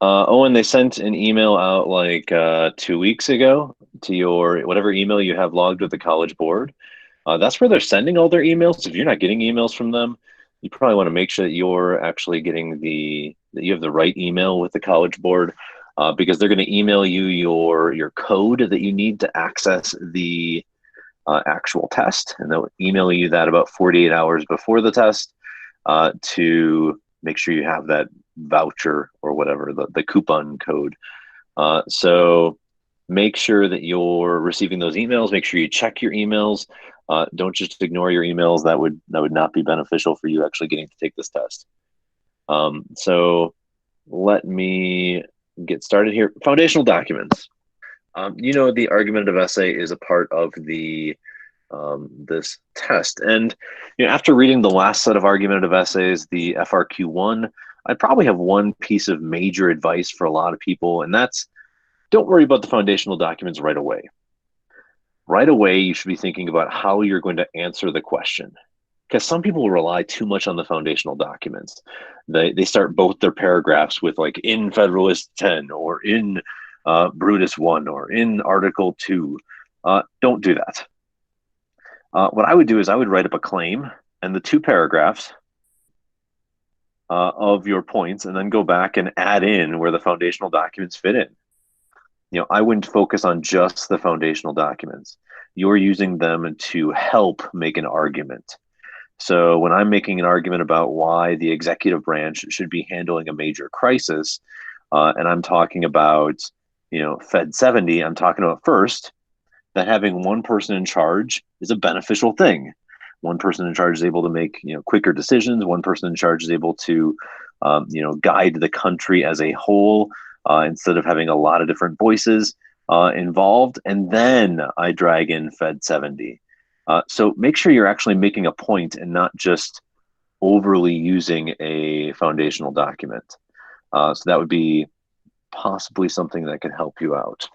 Owen, they sent an email out like 2 weeks ago to your whatever email you have logged with the College Board. That's where they're sending all their emails. If you're not getting emails from them, you probably want to make sure that you're actually getting that you have the right email with the College Board, because they're going to email you your code that you need to access the actual test, and they'll email you that about 48 hours before the test, to make sure you have that voucher or whatever the coupon code. So make sure that you're receiving those emails. Make sure you check your emails. Don't just ignore your emails. That would not be beneficial for you actually getting to take this test. So let me get started here. Foundational documents. The argumentative essay is a part of the this test. And after reading the last set of argumentative essays, the FRQ1, I probably have one piece of major advice for a lot of people, and that's don't worry about the foundational documents right away. Right away, you should be thinking about how you're going to answer the question. Because some people rely too much on the foundational documents. They start both their paragraphs with like in Federalist 10 or in Brutus 1 or in Article 2. Don't do that. What I would do is I would write up a claim and the two paragraphs of your points, and then go back and add in where the foundational documents fit in. I wouldn't focus on just the foundational documents. You're using them to help make an argument. So when I'm making an argument about why the executive branch should be handling a major crisis, and I'm talking about, Fed 70, I'm talking about first that having one person in charge is a beneficial thing. One person in charge is able to make quicker decisions. One person in charge is able to guide the country as a whole, instead of having a lot of different voices involved. And then I drag in Fed 70. So make sure you're actually making a point and not just overly using a foundational document. So that would be possibly something that could help you out.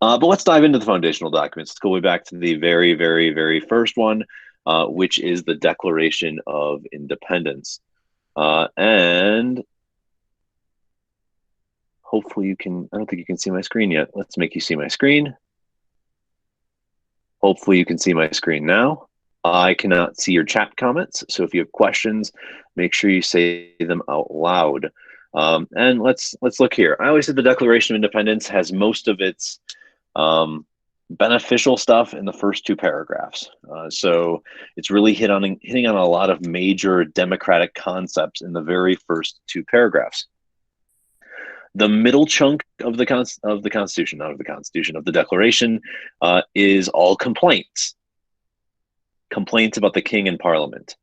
But let's dive into the foundational documents. Let's go way back to the very, very, very first one, which is the Declaration of Independence. And hopefully you can, I don't think you can see my screen yet. Let's make you see my screen. Hopefully you can see my screen now. I cannot see your chat comments, so if you have questions, make sure you say them out loud. And let's look here. I always said the Declaration of Independence has most of its beneficial stuff in the first two paragraphs. So it's really hitting on a lot of major democratic concepts in the very first two paragraphs. The middle chunk of the Constitution, not of the Constitution, of the Declaration, is all complaints about the king and Parliament.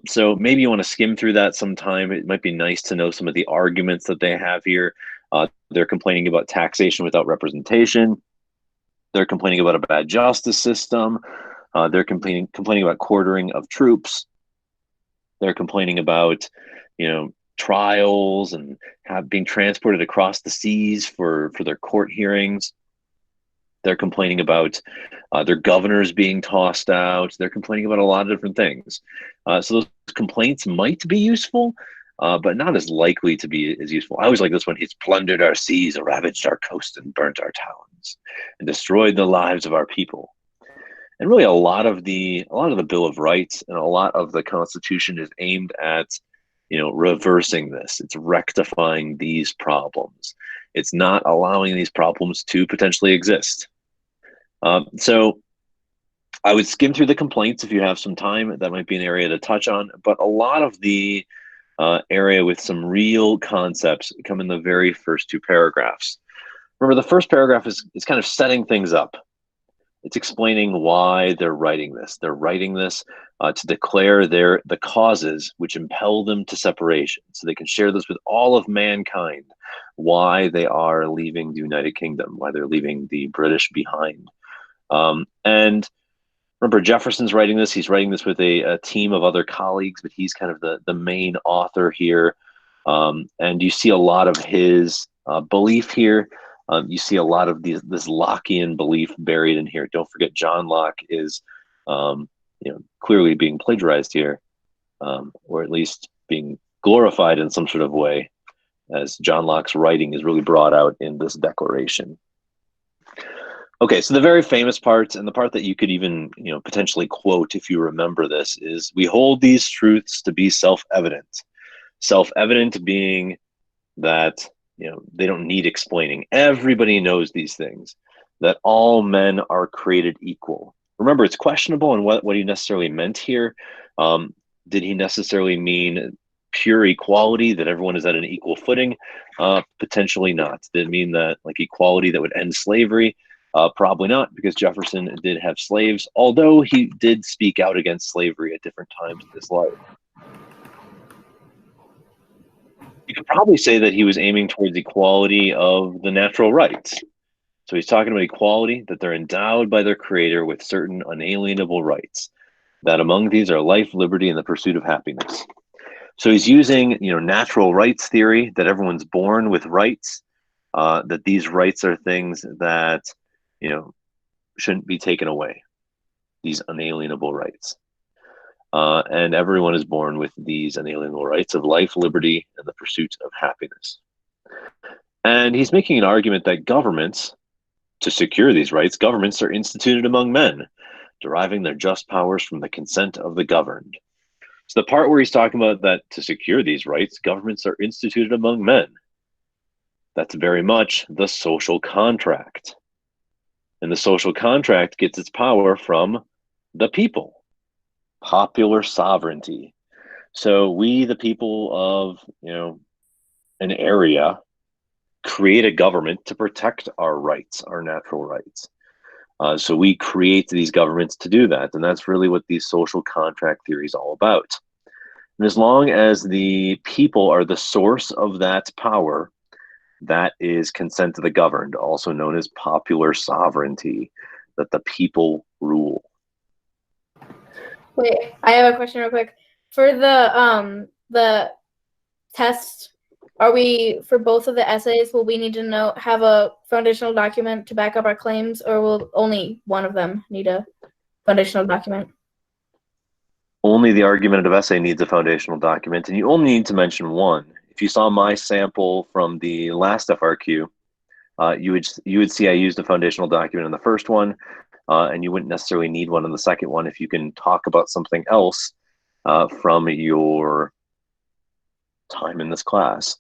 So maybe you want to skim through that sometime. It might be nice to know some of the arguments that they have here. They're complaining about taxation without representation. They're complaining about a bad justice system. They're complaining about quartering of troops. They're complaining about, trials and being transported across the seas for their court hearings. They're complaining about their governors being tossed out. They're complaining about a lot of different things. So those complaints might be useful, but not as likely to be as useful. I always like this one. He's plundered our seas, ravaged our coast, and burnt our towns, and destroyed the lives of our people. And really, a lot of the Bill of Rights and a lot of the Constitution is aimed at, reversing this. It's rectifying these problems. It's not allowing these problems to potentially exist. So I would skim through the complaints if you have some time. That might be an area to touch on. But a lot of the area with some real concepts come in the very first two paragraphs. Remember, the first paragraph is kind of setting things up. It's explaining why they're writing this. They're writing this to declare the causes which impel them to separation, so they can share this with all of mankind, why they are leaving the United Kingdom, why they're leaving the British behind. And remember, Jefferson's writing this. He's writing this with a team of other colleagues, but he's kind of the main author here. And you see a lot of his belief here. You see a lot of this Lockean belief buried in here. Don't forget, John Locke is clearly being plagiarized here, or at least being glorified in some sort of way. as John Locke's writing is really brought out in this declaration. Okay, so the very famous part, and the part that you could even, potentially quote if you remember this, is we hold these truths to be self-evident. Self-evident being that, they don't need explaining. Everybody knows these things, that all men are created equal. Remember, it's questionable on what he necessarily meant here. Did he necessarily mean pure equality, that everyone is at an equal footing? Potentially not. Did it mean that like equality that would end slavery? Probably not, because Jefferson did have slaves, although he did speak out against slavery at different times in his life. You could probably say that he was aiming towards equality of the natural rights. So he's talking about equality, that they're endowed by their creator with certain unalienable rights, that among these are life, liberty, and the pursuit of happiness. So he's using, natural rights theory, that everyone's born with rights, that these rights are things that, shouldn't be taken away, these unalienable rights. And everyone is born with these unalienable rights of life, liberty, and the pursuit of happiness. And he's making an argument that governments, to secure these rights, governments are instituted among men, deriving their just powers from the consent of the governed. So the part where he's talking about that to secure these rights, governments are instituted among men, that's very much the social contract. And the social contract gets its power from the people, popular sovereignty. So we, the people of, an area, create a government to protect our rights, our natural rights. So we create these governments to do that. And that's really what these social contract theory is all about. And as long as the people are the source of that power, that is consent of the governed, also known as popular sovereignty, that the people rule. Wait, I have a question real quick. For the test, are we, for both of the essays, will we need to have a foundational document to back up our claims, or will only one of them need a foundational document? Only the argumentative essay needs a foundational document, and you only need to mention one. If you saw my sample from the last FRQ, you would see I used a foundational document in the first one, and you wouldn't necessarily need one in the second one if you can talk about something else from your time in this class.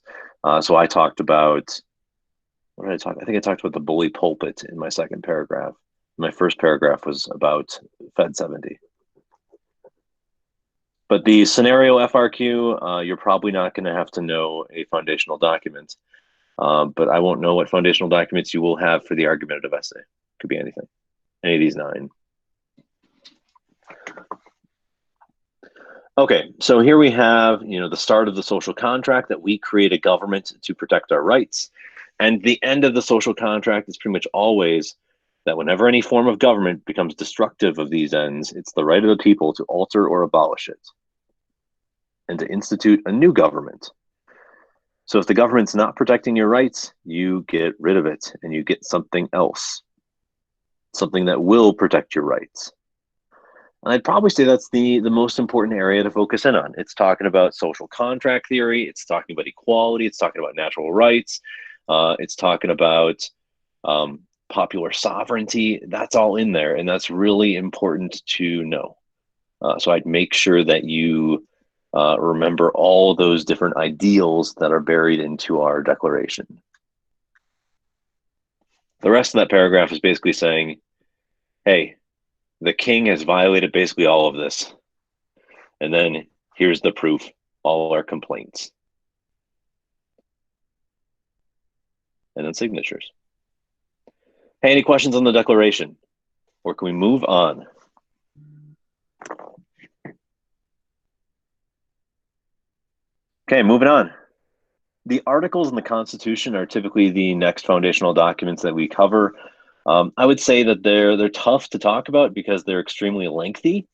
So I talked about, what did I talk? I think I talked about the bully pulpit in my second paragraph. My first paragraph was about Fed 70. But the scenario FRQ, you're probably not going to have to know a foundational document. But I won't know what foundational documents you will have for the argumentative essay. Could be anything, any of these 9. Okay, so here we have, the start of the social contract, that we create a government to protect our rights. And the end of the social contract is pretty much always that whenever any form of government becomes destructive of these ends, it's the right of the people to alter or abolish it and to institute a new government. So if the government's not protecting your rights, you get rid of it and you get something else, something that will protect your rights. And I'd probably say that's the most important area to focus in on. It's talking about social contract theory. It's talking about equality. It's talking about natural rights. It's talking about popular sovereignty. That's all in there. And that's really important to know. So I'd make sure that you remember all those different ideals that are buried into our declaration. The rest of that paragraph is basically saying, hey, the king has violated basically all of this. And then here's the proof, all our complaints. And then signatures. Hey, any questions on the declaration? Or can we move on? Okay, moving on. The articles in the Constitution are typically the next foundational documents that we cover. I would say that they're tough to talk about because they're extremely lengthy.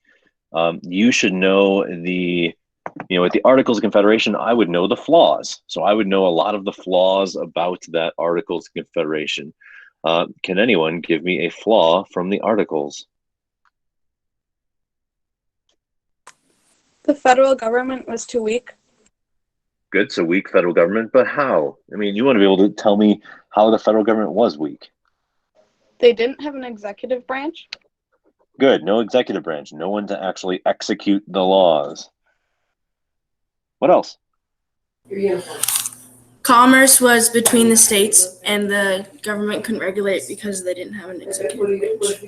You should know with the Articles of Confederation, I would know the flaws. So I would know a lot of the flaws about that Articles of Confederation. Can anyone give me a flaw from the Articles? The federal government was too weak. Good. So weak federal government, but how? I mean, you want to be able to tell me how the federal government was weak. They didn't have an executive branch. Good. No executive branch. No one to actually execute the laws. What else? Commerce was between the states, and the government couldn't regulate it because they didn't have an executive branch.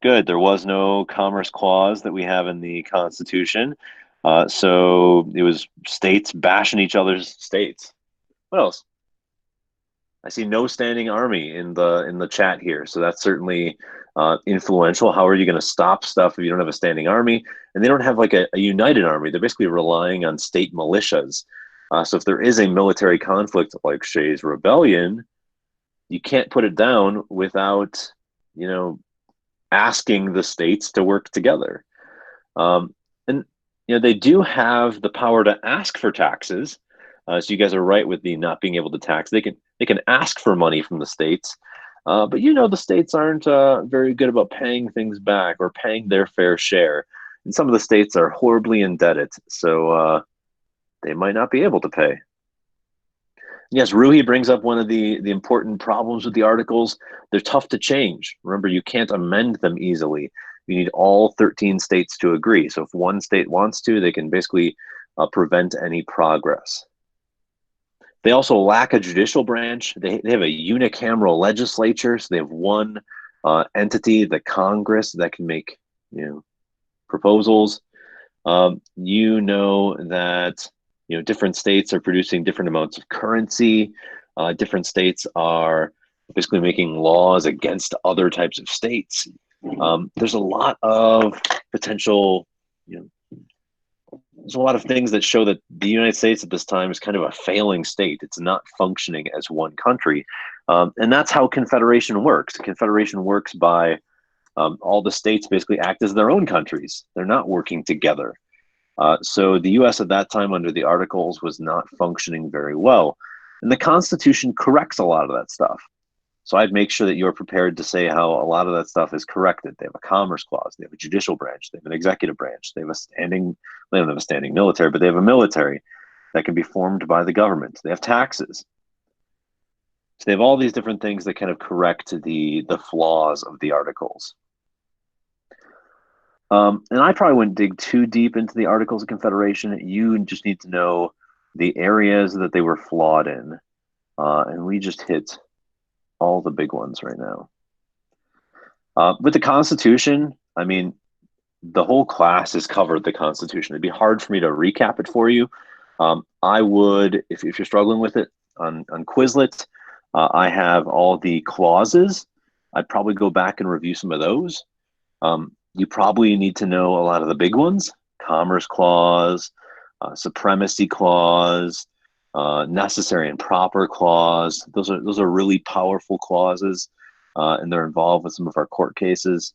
Good. There was no commerce clause that we have in the Constitution. So it was states bashing each other's states. What else? I see no standing army in the chat here, so that's certainly influential. How are you going to stop stuff if you don't have a standing army? And they don't have like a united army. They're basically relying on state militias. So if there is a military conflict like Shays Rebellion, you can't put it down without, asking the states to work together. And they do have the power to ask for taxes. So you guys are right with the not being able to tax. They can ask for money from the states, but the states aren't very good about paying things back or paying their fair share. And some of the states are horribly indebted, so they might not be able to pay. Yes, Ruhi brings up one of the important problems with the articles. They're tough to change. Remember, you can't amend them easily. You need all 13 states to agree. So if one state wants to, they can basically prevent any progress. They also lack a judicial branch. They have a unicameral legislature, so they have one entity, the Congress, that can make proposals. That different states are producing different amounts of currency. Different states are basically making laws against other types of states. There's a lot of potential, there's a lot of things that show that the United States at this time is kind of a failing state. It's not functioning as one country. And that's how Confederation works. Confederation works by all the states basically act as their own countries. They're not working together. So the US at that time under the Articles was not functioning very well. And the Constitution corrects a lot of that stuff. So I'd make sure that you're prepared to say how a lot of that stuff is corrected. They have a commerce clause, they have a judicial branch, they have an executive branch, they don't have a standing military, but they have a military that can be formed by the government. They have taxes. So they have all these different things that kind of correct the flaws of the Articles. And I probably wouldn't dig too deep into the Articles of Confederation. You just need to know the areas that they were flawed in. And we just hit all the big ones right now. With the Constitution, I mean, the whole class has covered the Constitution. It'd be hard for me to recap it for you. I would, if you're struggling with it on Quizlet, I have all the clauses. I'd probably go back and review some of those. You probably need to know a lot of the big ones: Commerce Clause, Supremacy Clause, Necessary and Proper Clause. Those are really powerful clauses, and they're involved with some of our court cases.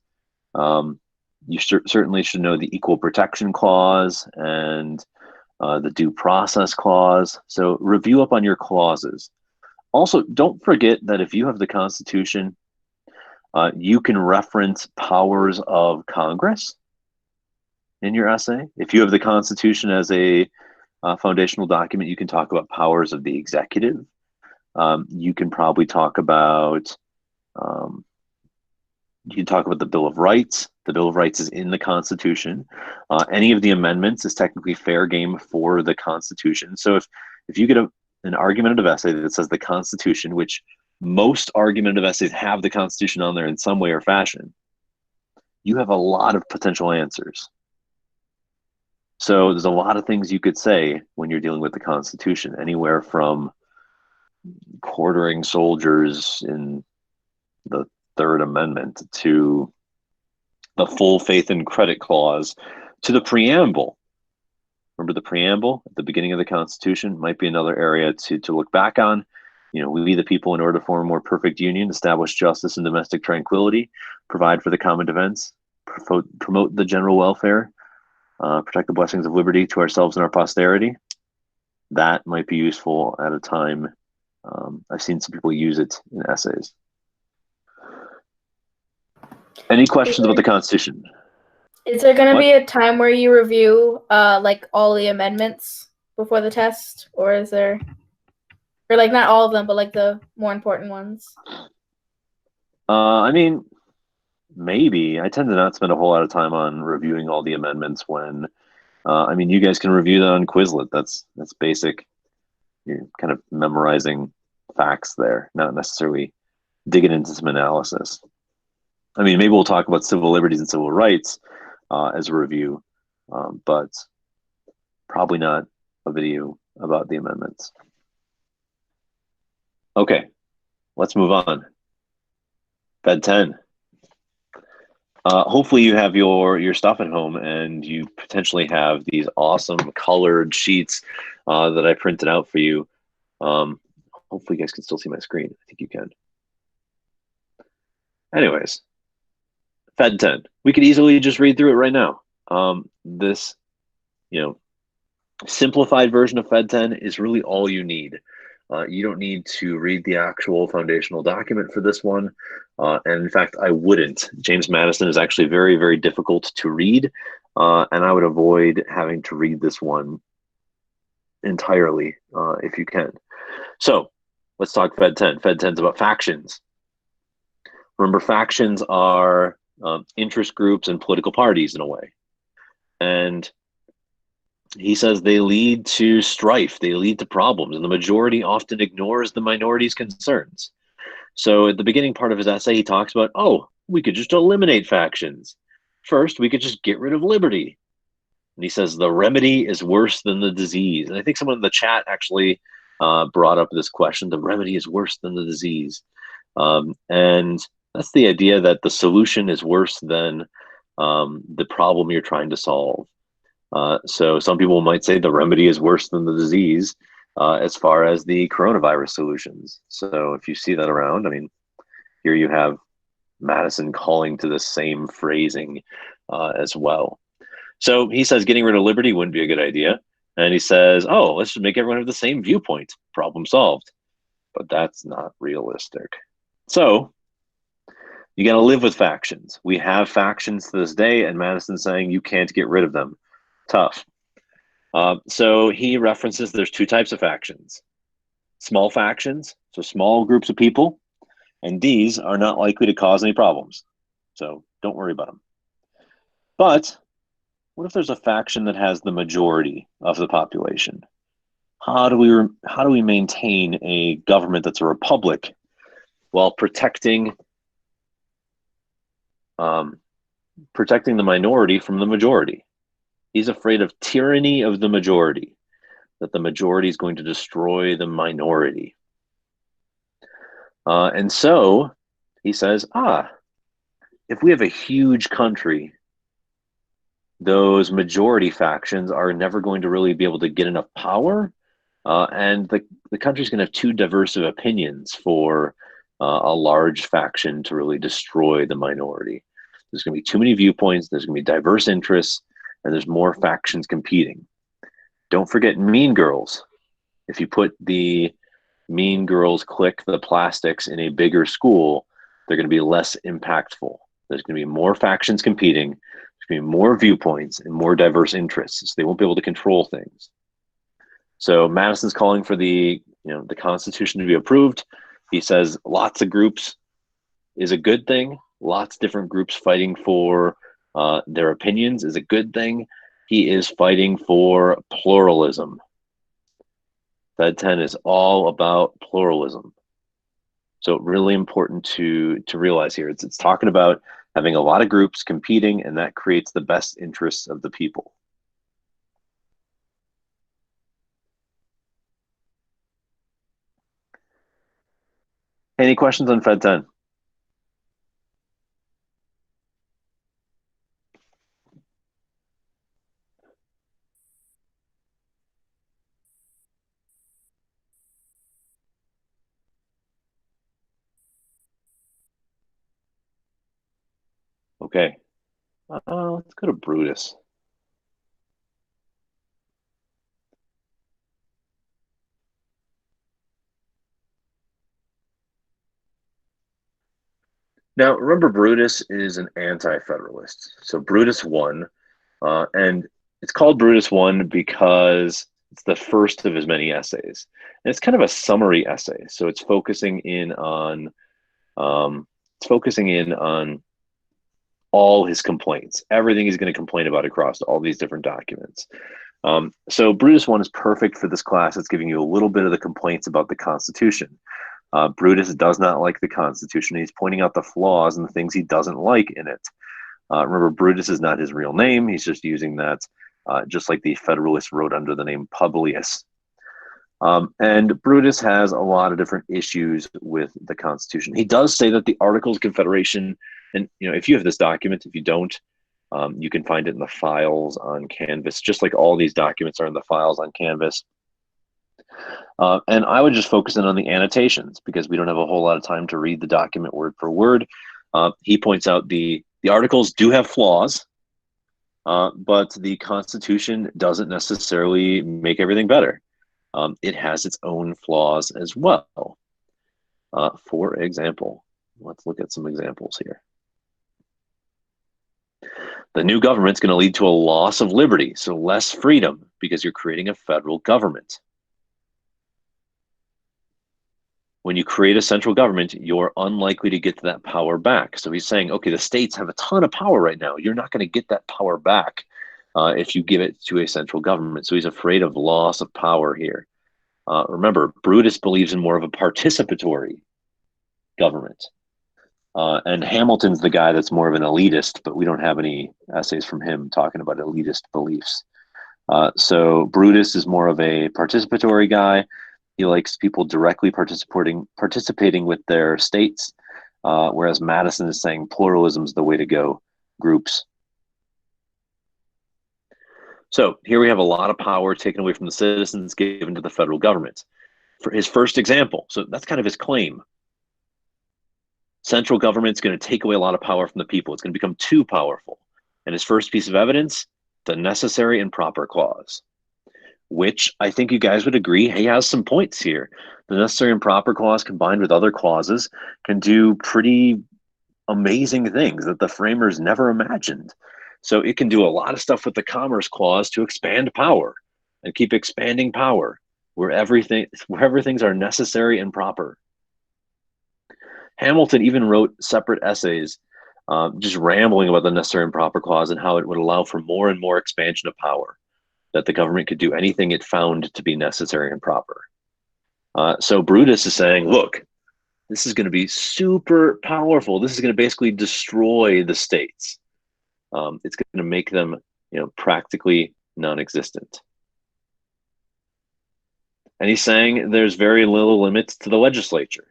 You certainly should know the Equal Protection Clause and the Due Process Clause. So review up on your clauses. Also, don't forget that if you have the Constitution, you can reference powers of Congress in your essay. If you have the Constitution as a foundational document, you can talk about powers of the executive. You can probably talk about the Bill of Rights. The Bill of Rights is in the Constitution. Any of the amendments is technically fair game for the Constitution. So if you get an argumentative essay that says the Constitution, which most argumentative essays have the Constitution on there in some way or fashion, you have a lot of potential answers. So there's a lot of things you could say when you're dealing with the Constitution, anywhere from quartering soldiers in the Third Amendment to the full faith and credit clause to the preamble. Remember the preamble at the beginning of the Constitution might be another area to look back on. We the people, in order to form a more perfect union, establish justice and domestic tranquility, provide for the common defense, promote the general welfare, protect the blessings of liberty to ourselves and our posterity. That might be useful at a time. I've seen some people use it in essays. Any questions about the Constitution? Is there going to be a time where you review like all the amendments before the test, or is there, or like not all of them, but like the more important ones? I mean, maybe. I tend to not spend a whole lot of time on reviewing all the amendments when, I mean, you guys can review that on Quizlet. That's basic. You're kind of memorizing facts there, not necessarily digging into some analysis. I mean, maybe we'll talk about civil liberties and civil rights as a review, but probably not a video about the amendments. Okay, let's move on. Fed 10. Hopefully you have your stuff at home and you potentially have these awesome colored sheets that I printed out for you. Hopefully you guys can still see my screen. I think you can. Anyways, Fed 10. We could easily just read through it right now. This, simplified version of Fed 10 is really all you need. You don't need to read the actual foundational document for this one. And in fact, I wouldn't. James Madison is actually very, very difficult to read. And I would avoid having to read this one entirely if you can. So let's talk Fed 10. Fed 10 is about factions. Remember, factions are interest groups and political parties in a way. And he says they lead to strife, they lead to problems, and the majority often ignores the minority's concerns. So at the beginning part of his essay, he talks about, oh, we could just eliminate factions. First, we could just get rid of liberty. And he says the remedy is worse than the disease. And I think someone in the chat actually brought up this question, the remedy is worse than the disease. And that's the idea that the solution is worse than the problem you're trying to solve. So some people might say the remedy is worse than the disease as far as the coronavirus solutions. So if you see that around, I mean, here you have Madison calling to the same phrasing as well. So he says getting rid of liberty wouldn't be a good idea. And he says, oh, let's just make everyone have the same viewpoint. Problem solved. But that's not realistic. So you got to live with factions. We have factions to this day, and Madison's saying you can't get rid of them. Tough. So he references there's two types of factions. Small factions, so small groups of people, and these are not likely to cause any problems. So don't worry about them. But what if there's a faction that has the majority of the population? How do we maintain a government that's a republic while protecting the minority from the majority? He's afraid of tyranny of the majority, that the majority is going to destroy the minority. And so he says, if we have a huge country, those majority factions are never going to really be able to get enough power. And the country's going to have too diverse of opinions for a large faction to really destroy the minority. There's going to be too many viewpoints. There's going to be diverse interests. And there's more factions competing. Don't forget Mean Girls. If you put the Mean Girls click the plastics in a bigger school, they're going to be less impactful. There's going to be more factions competing. There's going to be more viewpoints and more diverse interests. So they won't be able to control things. So Madison's calling for the Constitution to be approved. He says lots of groups is a good thing. Lots of different groups fighting for their opinions is a good thing. He is fighting for pluralism. Fed 10 is all about pluralism. So really important to realize here. It's talking about having a lot of groups competing, and that creates the best interests of the people. Any questions on Fed 10? Okay, let's go to Brutus. Now, remember, Brutus is an anti-federalist. So Brutus won, and it's called Brutus won because It's the first of his many essays, and it's kind of a summary essay. So it's focusing in on all his complaints, everything he's going to complain about across all these different documents. So Brutus 1 is perfect for this class. It's giving you a little bit of the complaints about the Constitution. Brutus does not like the Constitution. He's pointing out the flaws and the things he doesn't like in it. Remember, Brutus is not his real name. He's just using that, just like the Federalists wrote under the name Publius. And Brutus has a lot of different issues with the Constitution. He does say that the Articles of Confederation, and if you have this document, if you don't, you can find it in the files on Canvas, just like all these documents are in the files on Canvas. And I would just focus in on the annotations because we don't have a whole lot of time to read the document word for word. He points out the Articles do have flaws, but the Constitution doesn't necessarily make everything better. It has its own flaws as well. For example, let's look at some examples here. The new government's going to lead to a loss of liberty, so less freedom, because you're creating a federal government. When you create a central government, you're unlikely to get that power back. So he's saying, okay, the states have a ton of power right now. You're not going to get that power back if you give it to a central government. So he's afraid of loss of power here. Remember, Brutus believes in more of a participatory government. And Hamilton's the guy that's more of an elitist, but we don't have any essays from him talking about elitist beliefs. So Brutus is more of a participatory guy. He likes people directly participating with their states, whereas Madison is saying pluralism is the way to go, groups. So here we have a lot of power taken away from the citizens, given to the federal government. For his first example, so that's kind of his claim. Central government's going to take away a lot of power from the people. It's going to become too powerful. And his first piece of evidence, the necessary and proper clause, which I think you guys would agree, he has some points here. The necessary and proper clause combined with other clauses can do pretty amazing things that the framers never imagined. So it can do a lot of stuff with the Commerce Clause to expand power and keep expanding power wherever things are necessary and proper. Hamilton even wrote separate essays just rambling about the necessary and proper clause and how it would allow for more and more expansion of power, that the government could do anything it found to be necessary and proper. So Brutus is saying, look, this is going to be super powerful. This is going to basically destroy the states. It's going to make them, practically non-existent. And he's saying there's very little limits to the legislature,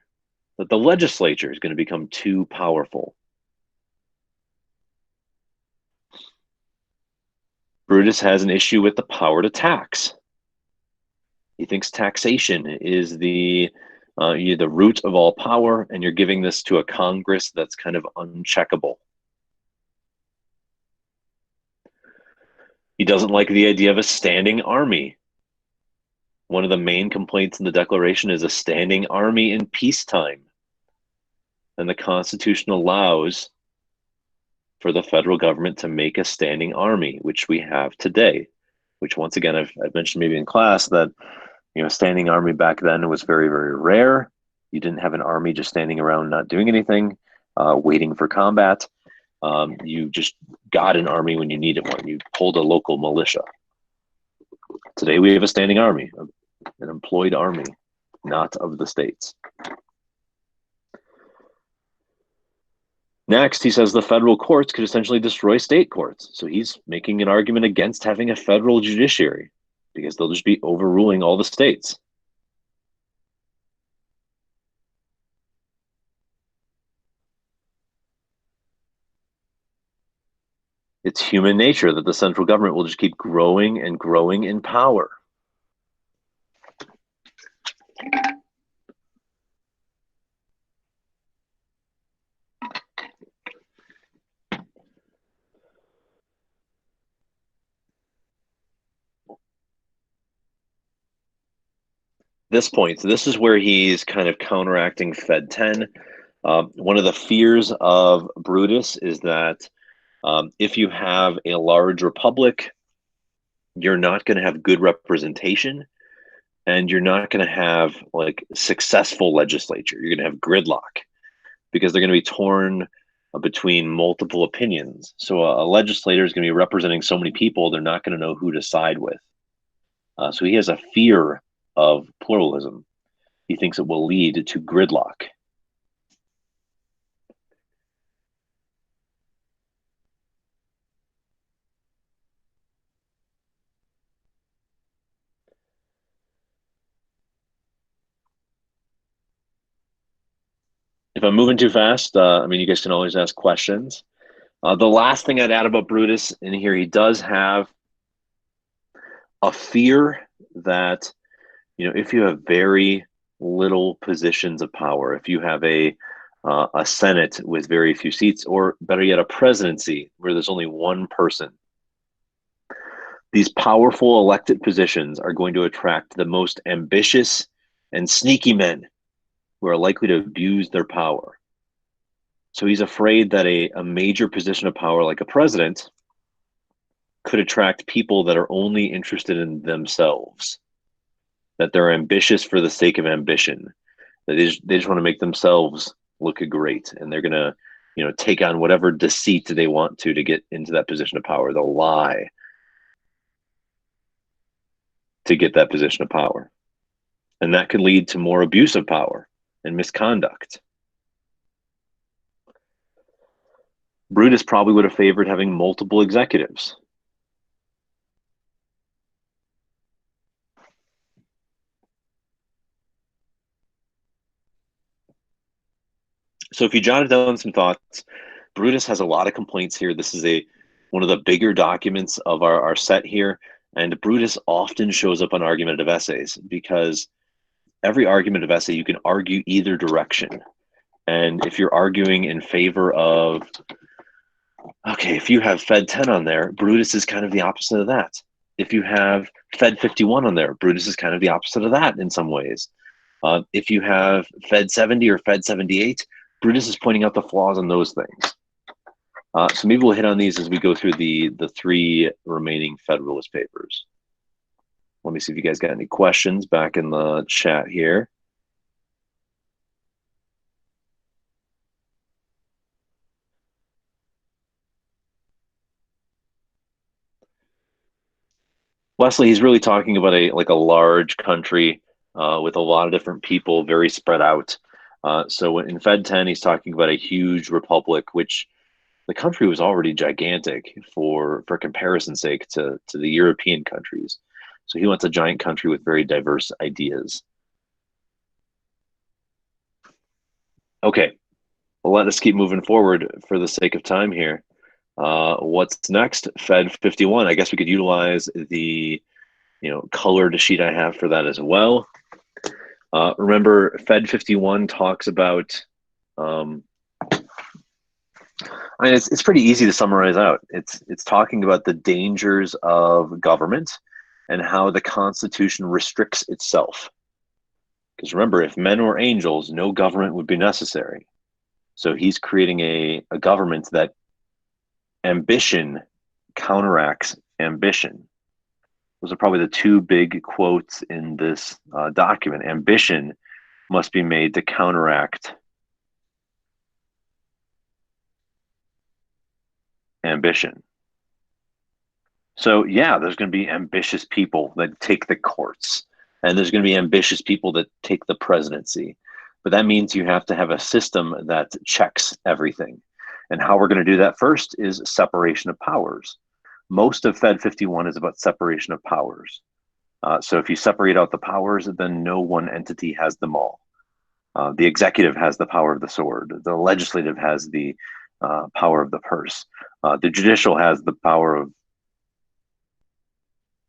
that the legislature is going to become too powerful. Brutus has an issue with the power to tax. He thinks taxation is the root of all power, and you're giving this to a Congress that's kind of uncheckable. He doesn't like the idea of a standing army. One of the main complaints in the Declaration is a standing army in peacetime. And the Constitution allows for the federal government to make a standing army, which we have today, which once again, I've mentioned maybe in class that, a standing army back then was very, very rare. You didn't have an army just standing around not doing anything, waiting for combat. You just got an army when you needed one. You pulled a local militia. Today we have a standing army, an employed army, not of the states. Next, he says the federal courts could essentially destroy state courts. So he's making an argument against having a federal judiciary because they'll just be overruling all the states. It's human nature that the central government will just keep growing and growing in power. This is where he's kind of counteracting Fed 10. One of the fears of Brutus is that if you have a large republic, you're not going to have good representation, and you're not going to have like successful legislature. You're going to have gridlock because they're going to be torn between multiple opinions. So a legislator is going to be representing so many people, they're not going to know who to side with. So he has a fear of pluralism. He thinks it will lead to gridlock. If I'm moving too fast, I mean, you guys can always ask questions. The last thing I'd add about Brutus in here, he does have a fear that, if you have very little positions of power, if you have a Senate with very few seats, or better yet, a presidency where there's only one person, these powerful elected positions are going to attract the most ambitious and sneaky men who are likely to abuse their power. So he's afraid that a major position of power like a president could attract people that are only interested in themselves, that they're ambitious for the sake of ambition, that they just want to make themselves look great, and they're going to take on whatever deceit they want to get into that position of power. They'll lie to get that position of power, and that could lead to more abuse of power and misconduct. Brutus probably would have favored having multiple executives. So if you jotted down some thoughts, Brutus has a lot of complaints here. This is one of the bigger documents of our set here, and Brutus often shows up on argumentative essays because every argumentative essay you can argue either direction. And if you're arguing in favor of, okay, if you have Fed 10 on there, Brutus is kind of the opposite of that. If you have Fed 51 on there, Brutus is kind of the opposite of that in some ways. If you have Fed 70 or Fed 78, Brutus is pointing out the flaws in those things. So maybe we'll hit on these as we go through the three remaining Federalist papers. Let me see if you guys got any questions back in the chat here. Wesley, he's really talking about a large country with a lot of different people, very spread out. So in Fed 10, he's talking about a huge republic, which the country was already gigantic for comparison's sake to the European countries. So he wants a giant country with very diverse ideas. Okay, well, let us keep moving forward for the sake of time here. What's next? Fed 51. I guess we could utilize the colored sheet I have for that as well. Remember, Fed 51 talks about, it's pretty easy to summarize out. It's talking about the dangers of government and how the Constitution restricts itself. Because remember, if men were angels, no government would be necessary. So he's creating a government that ambition counteracts ambition. Those are probably the two big quotes in this document. Ambition must be made to counteract ambition. So yeah, there's going to be ambitious people that take the courts, and there's going to be ambitious people that take the presidency. But that means you have to have a system that checks everything. And how we're going to do that first is separation of powers. Most of Fed 51 is about separation of powers. So if you separate out the powers, then no one entity has them all. The executive has the power of the sword. The legislative has the power of the purse. The judicial has the power of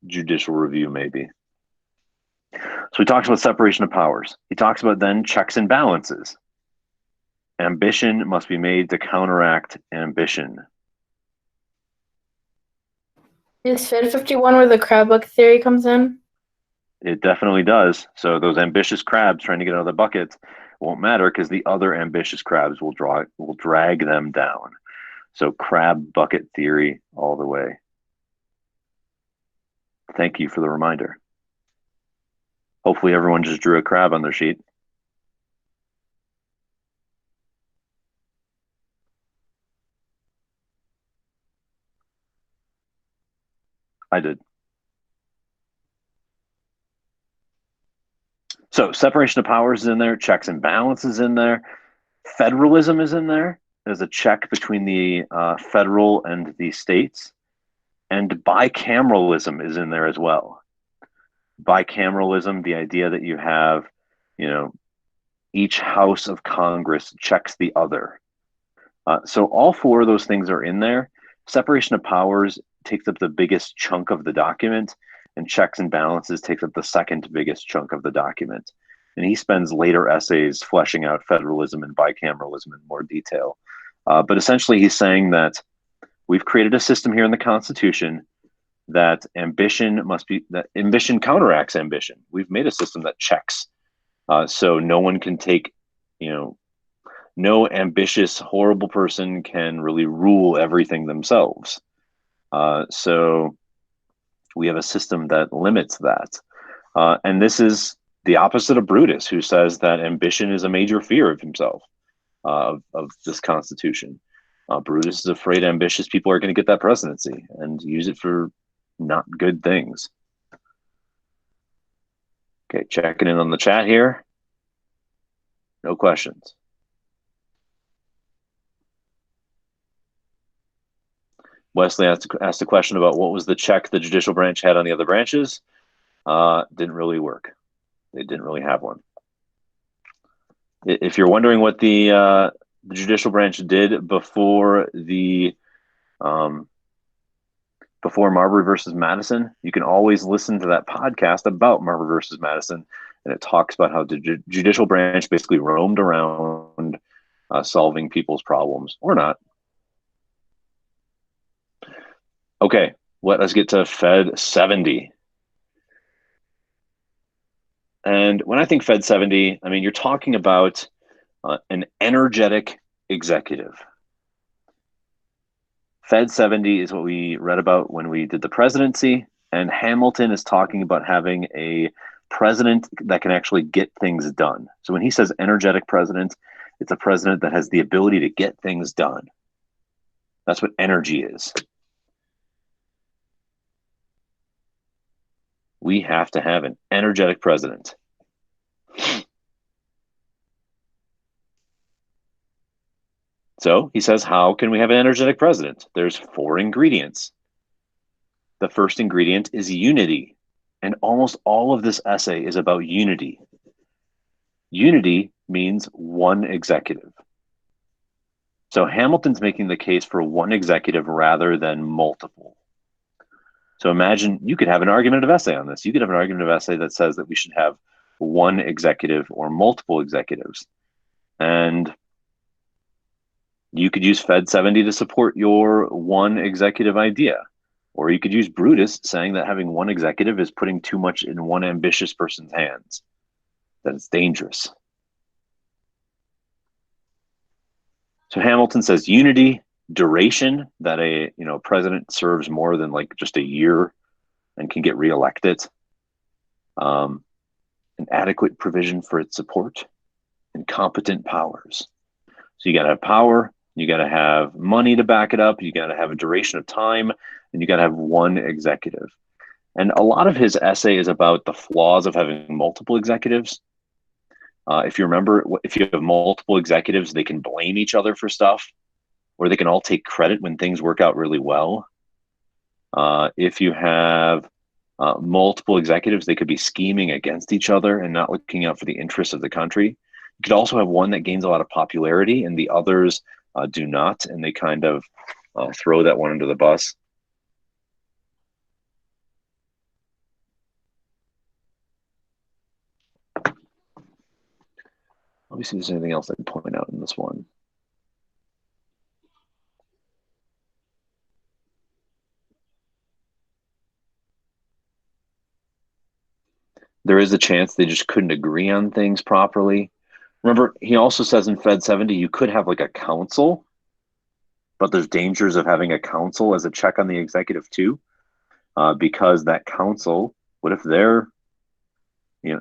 judicial review, maybe. So he talks about separation of powers. He talks about then checks and balances. Ambition must be made to counteract ambition. Is Fed 51 where the crab bucket theory comes in? It definitely does. So those ambitious crabs trying to get out of the bucket won't matter because the other ambitious crabs will drag them down. So crab bucket theory all the way. Thank you for the reminder. Hopefully everyone just drew a crab on their sheet. I did. So separation of powers is in there, checks and balances in there, federalism is in there. There's a check between the federal and the states, and bicameralism is in there as well. Bicameralism, the idea that you have, each house of Congress checks the other. So all four of those things are in there. Separation of powers takes up the biggest chunk of the document, and checks and balances takes up the second biggest chunk of the document. And he spends later essays fleshing out federalism and bicameralism in more detail. But essentially he's saying that we've created a system here in the Constitution that ambition counteracts ambition. We've made a system that checks. So no one can take, no ambitious, horrible person can really rule everything themselves. So we have a system that limits that. And this is the opposite of Brutus, who says that ambition is a major fear of himself, of this Constitution. Brutus is afraid ambitious people are going to get that presidency and use it for not good things. Okay, checking in on the chat here. No questions. Wesley asked a question about what was the check the judicial branch had on the other branches. Didn't really work. They didn't really have one. If you're wondering what the judicial branch did before Marbury versus Madison, you can always listen to that podcast about Marbury versus Madison, and it talks about how the judicial branch basically roamed around solving people's problems, or not. Okay, let us get to Fed 70. And when I think Fed 70, I mean, you're talking about an energetic executive. Fed 70 is what we read about when we did the presidency, and Hamilton is talking about having a president that can actually get things done. So when he says energetic president, it's a president that has the ability to get things done. That's what energy is. We have to have an energetic president. So he says, how can we have an energetic president? There's 4 ingredients. The first ingredient is unity. And almost all of this essay is about unity. Unity means one executive. So Hamilton's making the case for one executive rather than multiple. So imagine you could have an argumentative essay on this. You could have an argumentative essay that says that we should have one executive or multiple executives. And you could use Fed 70 to support your one executive idea. Or you could use Brutus saying that having one executive is putting too much in one ambitious person's hands, that it's dangerous. So Hamilton says unity, duration, that a president serves more than like just a year and can get reelected, an adequate provision for its support, and competent powers. So you got to have power, you got to have money to back it up, you got to have a duration of time, and you got to have one executive. And a lot of his essay is about the flaws of having multiple executives. If you remember, if you have multiple executives, they can blame each other for stuff, or they can all take credit when things work out really well. If you have multiple executives, they could be scheming against each other and not looking out for the interests of the country. You could also have one that gains a lot of popularity and the others do not, and they kind of throw that one under the bus. Let me see if there's anything else I can point out in this one. There is a chance they just couldn't agree on things properly. Remember, he also says in Fed 70, you could have like a council, but there's dangers of having a council as a check on the executive too. because that council, what if they're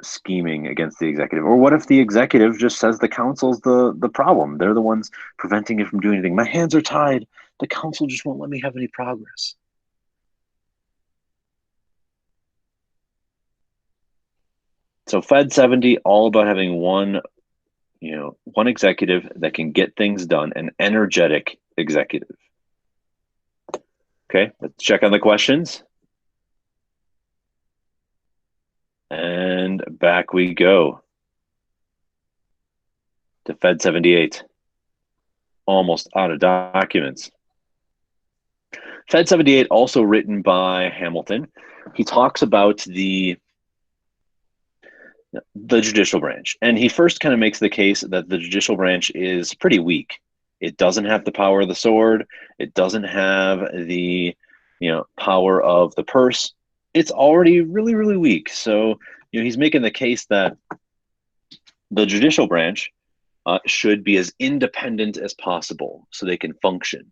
scheming against the executive? Or what if the executive just says the council's the problem? They're the ones preventing it from doing anything. My hands are tied. The council just won't let me have any progress. So Fed 70, all about having one executive that can get things done, an energetic executive. Okay, let's check on the questions. And back we go to Fed 78. Almost out of documents. Fed 78, also written by Hamilton. He talks about the judicial branch. And he first kind of makes the case that the judicial branch is pretty weak. It doesn't have the power of the sword. It doesn't have the power of the purse. It's already really, really weak. So he's making the case that the judicial branch should be as independent as possible so they can function.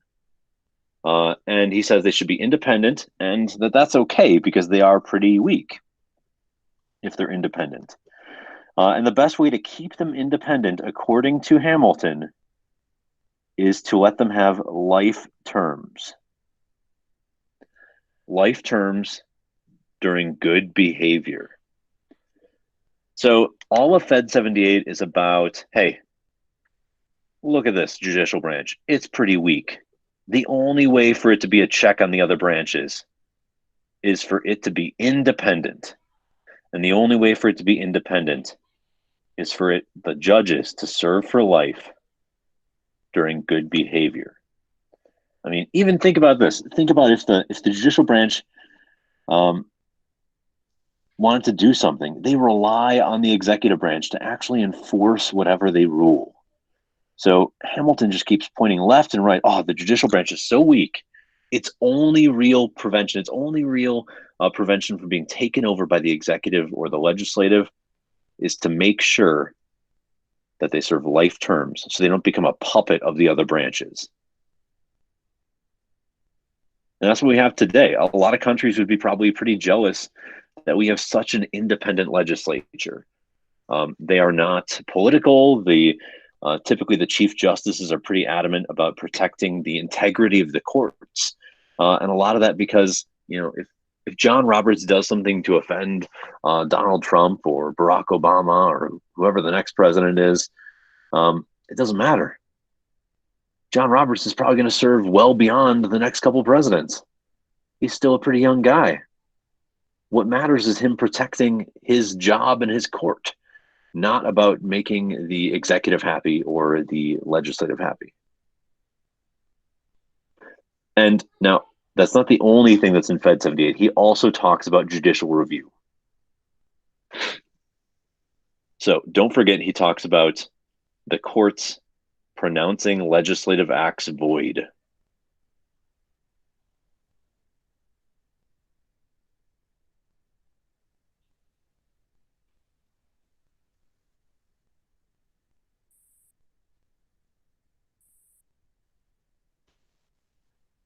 And he says they should be independent, and that's okay because they are pretty weak if they're independent. And the best way to keep them independent, according to Hamilton, is to let them have life terms. Life terms during good behavior. So all of Fed 78 is about, hey, look at this judicial branch. It's pretty weak. The only way for it to be a check on the other branches is for it to be independent. And the only way for it to be independent is for the judges to serve for life during good behavior. I mean, even think about this. Think about if the judicial branch wanted to do something, they rely on the executive branch to actually enforce whatever they rule. So Hamilton just keeps pointing left and right. Oh, the judicial branch is so weak. Its only real prevention, its only real prevention from being taken over by the executive or the legislative is to make sure that they serve life terms so they don't become a puppet of the other branches. And that's what we have today. A lot of countries would be probably pretty jealous that we have such an independent legislature. They are not political. Typically, the chief justices are pretty adamant about protecting the integrity of the courts. And a lot of that because, if John Roberts does something to offend Donald Trump or Barack Obama or whoever the next president is, it doesn't matter. John Roberts is probably going to serve well beyond the next couple presidents. He's still a pretty young guy. What matters is him protecting his job and his court, not about making the executive happy or the legislative happy. And now, that's not the only thing that's in Fed 78. He also talks about judicial review. So don't forget, he talks about the courts pronouncing legislative acts void.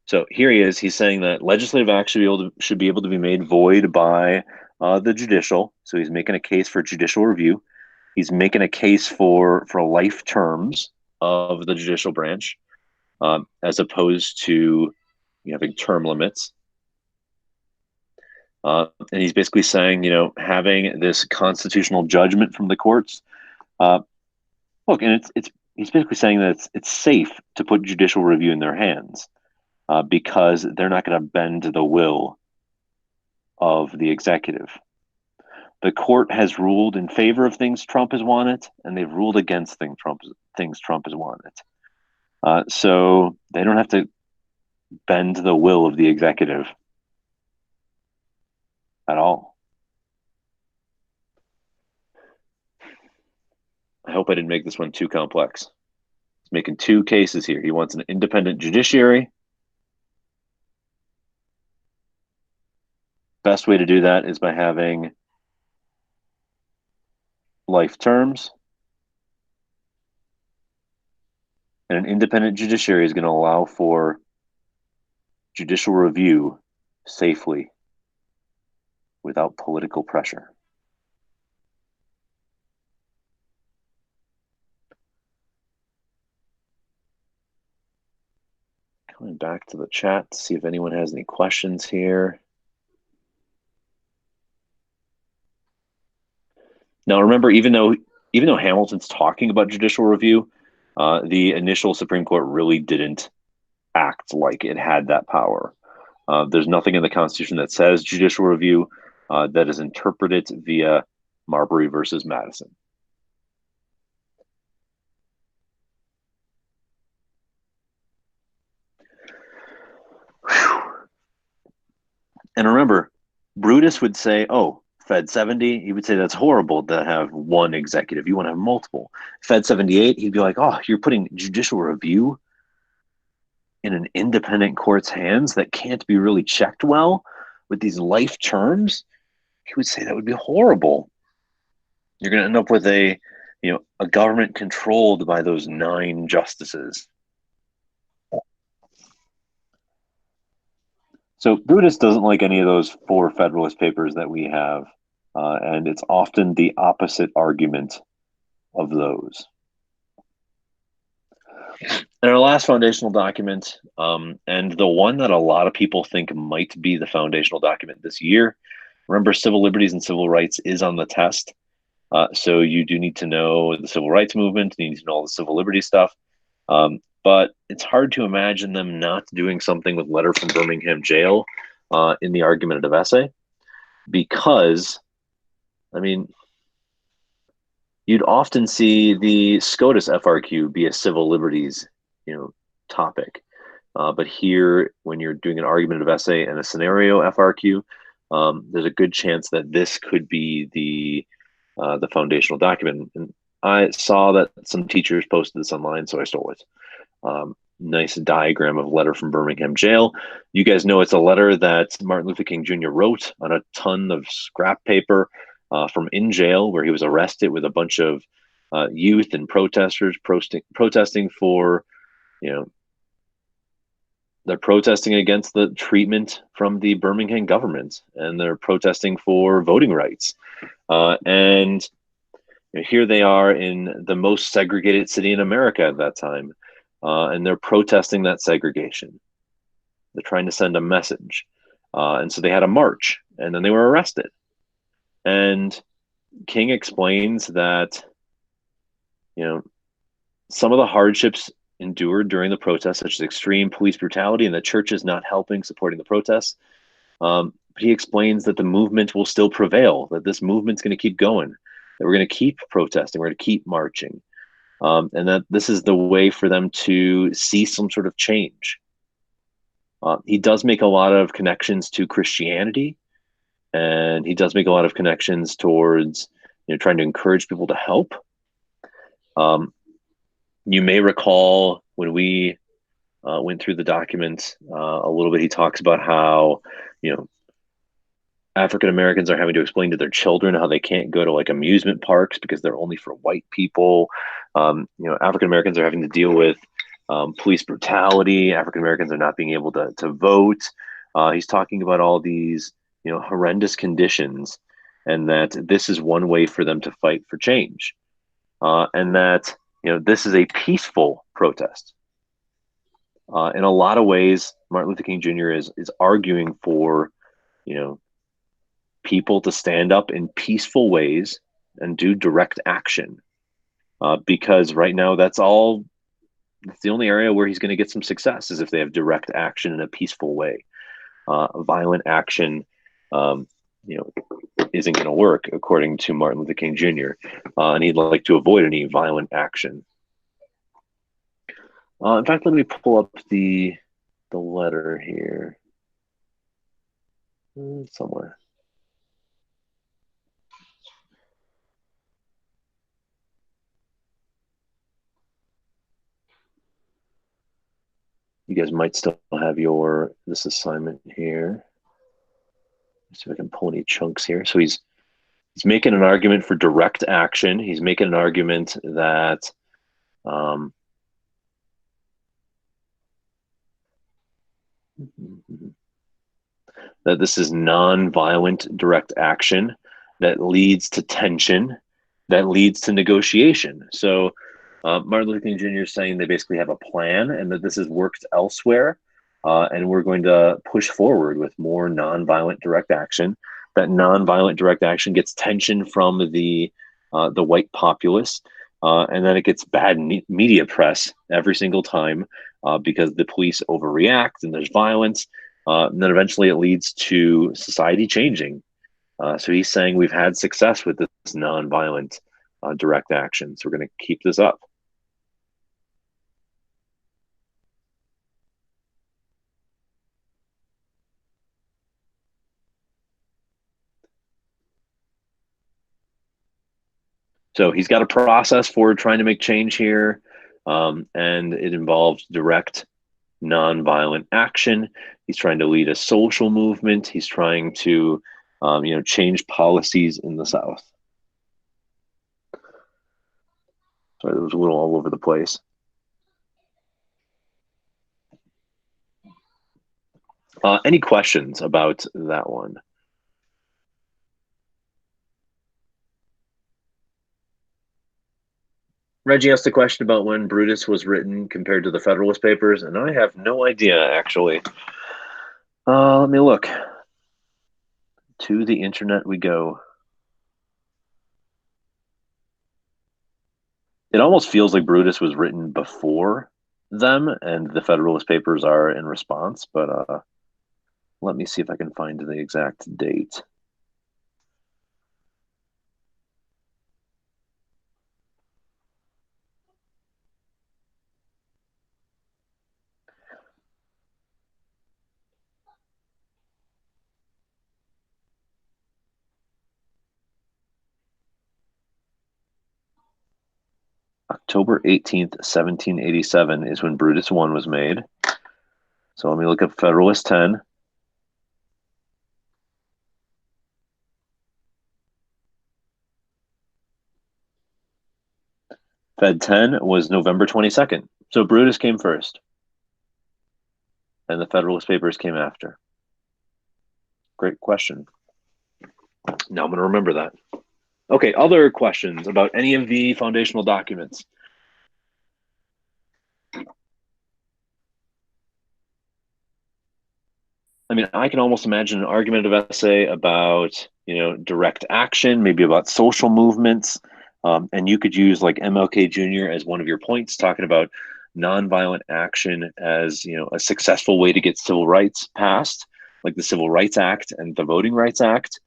So here he is. He's saying that legislative acts should be able to be made void by the judicial. So he's making a case for judicial review. He's making a case for life terms of the judicial branch, as opposed to having term limits. And he's basically saying, having this constitutional judgment from the courts. Look, and he's basically saying that it's safe to put judicial review in their hands. Because they're not going to bend the will of the executive. The court has ruled in favor of things Trump has wanted, and they've ruled against things Trump has wanted. So they don't have to bend the will of the executive at all. I hope I didn't make this one too complex. He's making two cases here. He wants an independent judiciary. Best way to do that is by having life terms. And an independent judiciary is going to allow for judicial review safely without political pressure. Coming back to the chat to see if anyone has any questions here. Now, remember, even though Hamilton's talking about judicial review, the initial Supreme Court really didn't act like it had that power. There's nothing in the Constitution that says judicial review. That is interpreted via Marbury versus Madison. Whew. And remember, Brutus would say, oh, Fed 70, he would say that's horrible to have one executive. You want to have multiple. Fed 78, he'd be like, oh, you're putting judicial review in an independent court's hands that can't be really checked well with these life terms. He would say that would be horrible. You're going to end up with a government controlled by those 9 justices. So Brutus doesn't like any of those 4 Federalist Papers that we have, and it's often the opposite argument of those. And our last foundational document, and the one that a lot of people think might be the foundational document this year, remember, civil liberties and civil rights is on the test. So you do need to know the civil rights movement, you need to know all the civil liberties stuff. But it's hard to imagine them not doing something with Letter from Birmingham Jail in the argumentative essay, because, I mean, you'd often see the SCOTUS FRQ be a civil liberties, topic. But here, when you're doing an argumentative essay and a scenario FRQ, there's a good chance that this could be the foundational document. And I saw that some teachers posted this online, so I stole it. Nice diagram of Letter from Birmingham Jail. You guys know it's a letter that Martin Luther King Jr. wrote on a ton of scrap paper from in jail, where he was arrested with a bunch of youth and protesters protesting for, they're protesting against the treatment from the Birmingham government, and they're protesting for voting rights. And here they are in the most segregated city in America at that time. And they're protesting that segregation. They're trying to send a message. And so they had a march, and then they were arrested. And King explains that, some of the hardships endured during the protests, such as extreme police brutality and the churches not helping, supporting the protests. But he explains that the movement will still prevail, that this movement's going to keep going, that we're going to keep protesting, we're going to keep marching. And that this is the way for them to see some sort of change. He does make a lot of connections to Christianity, and he does make a lot of connections towards, trying to encourage people to help. You may recall when we went through the document a little bit, he talks about how, African Americans are having to explain to their children how they can't go to like amusement parks because they're only for white people. African Americans are having to deal with police brutality. African Americans are not being able to vote. He's talking about all these, horrendous conditions, and that this is one way for them to fight for change. And that, this is a peaceful protest. In a lot of ways, Martin Luther King Jr. is arguing for, people to stand up in peaceful ways and do direct action. Because right now that's the only area where he's going to get some success, is if they have direct action in a peaceful way. Violent action, isn't going to work, according to Martin Luther King Jr. And he'd like to avoid any violent action. In fact, let me pull up the letter here somewhere. You guys might still have this assignment here. Let's see if I can pull any chunks here. So he's making an argument for direct action. He's making an argument that that this is non-violent direct action that leads to tension, that leads to negotiation. So Martin Luther King Jr. is saying they basically have a plan and that this has worked elsewhere, and we're going to push forward with more non-violent direct action. That non-violent direct action gets tension from the white populace, and then it gets bad media press every single time because the police overreact and there's violence. And then eventually it leads to society changing. So he's saying we've had success with this non-violent direct action. So we're going to keep this up. So he's got a process for trying to make change here, and it involves direct nonviolent action. He's trying to lead a social movement. He's trying to, change policies in the South. Sorry, that was a little all over the place. Any questions about that one? Reggie asked a question about when Brutus was written compared to the Federalist Papers, and I have no idea, actually. Let me look. To the internet we go. It almost feels like Brutus was written before them, and the Federalist Papers are in response, but let me see if I can find the exact date. October 18th, 1787 is when Brutus 1 was made. So let me look up Federalist 10. Fed 10 was November 22nd. So Brutus came first. And the Federalist Papers came after. Great question. Now I'm going to remember that. Okay, other questions about any of the foundational documents? I mean, I can almost imagine an argumentative essay about, direct action, maybe about social movements, and you could use like MLK Jr. as one of your points, talking about nonviolent action as, a successful way to get civil rights passed, like the Civil Rights Act and the Voting Rights Act.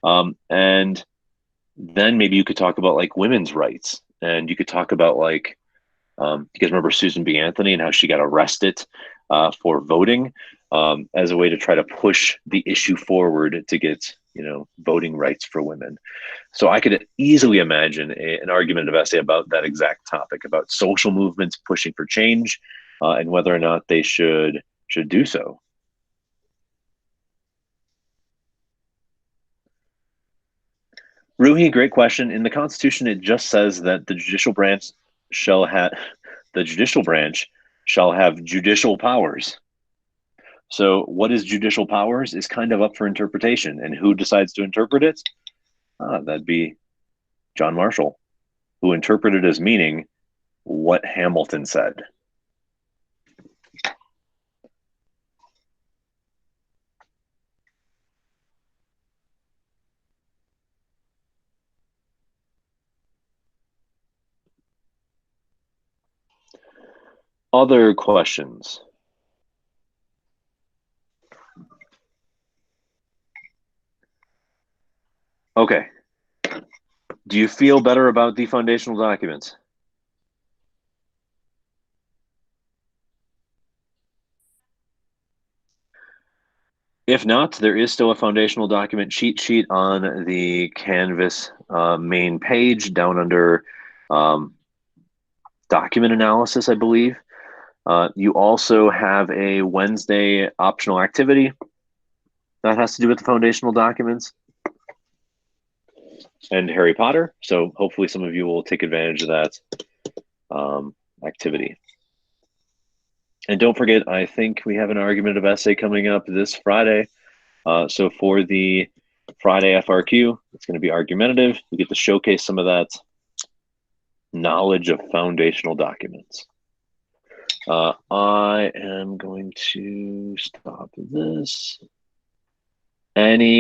And then maybe you could talk about like women's rights, and you could talk about like, you guys remember Susan B. Anthony and how she got arrested for voting, as a way to try to push the issue forward to get, voting rights for women. So I could easily imagine an argumentative essay about that exact topic, about social movements pushing for change, and whether or not they should do so. Ruhi, great question. In the Constitution, it just says that the judicial branch shall have judicial powers. So what is judicial powers is kind of up for interpretation, and who decides to interpret it? That'd be John Marshall, who interpreted as meaning what Hamilton said. Other questions? Okay. Do you feel better about the foundational documents? If not, there is still a foundational document cheat sheet on the Canvas main page down under document analysis, I believe. You also have a Wednesday optional activity that has to do with the foundational documents and Harry Potter. So hopefully some of you will take advantage of that activity. And don't forget, I think we have an argumentative essay coming up this Friday So for the Friday FRQ, it's going to be argumentative. You get to showcase some of that knowledge of foundational documents. I am going to stop this. Any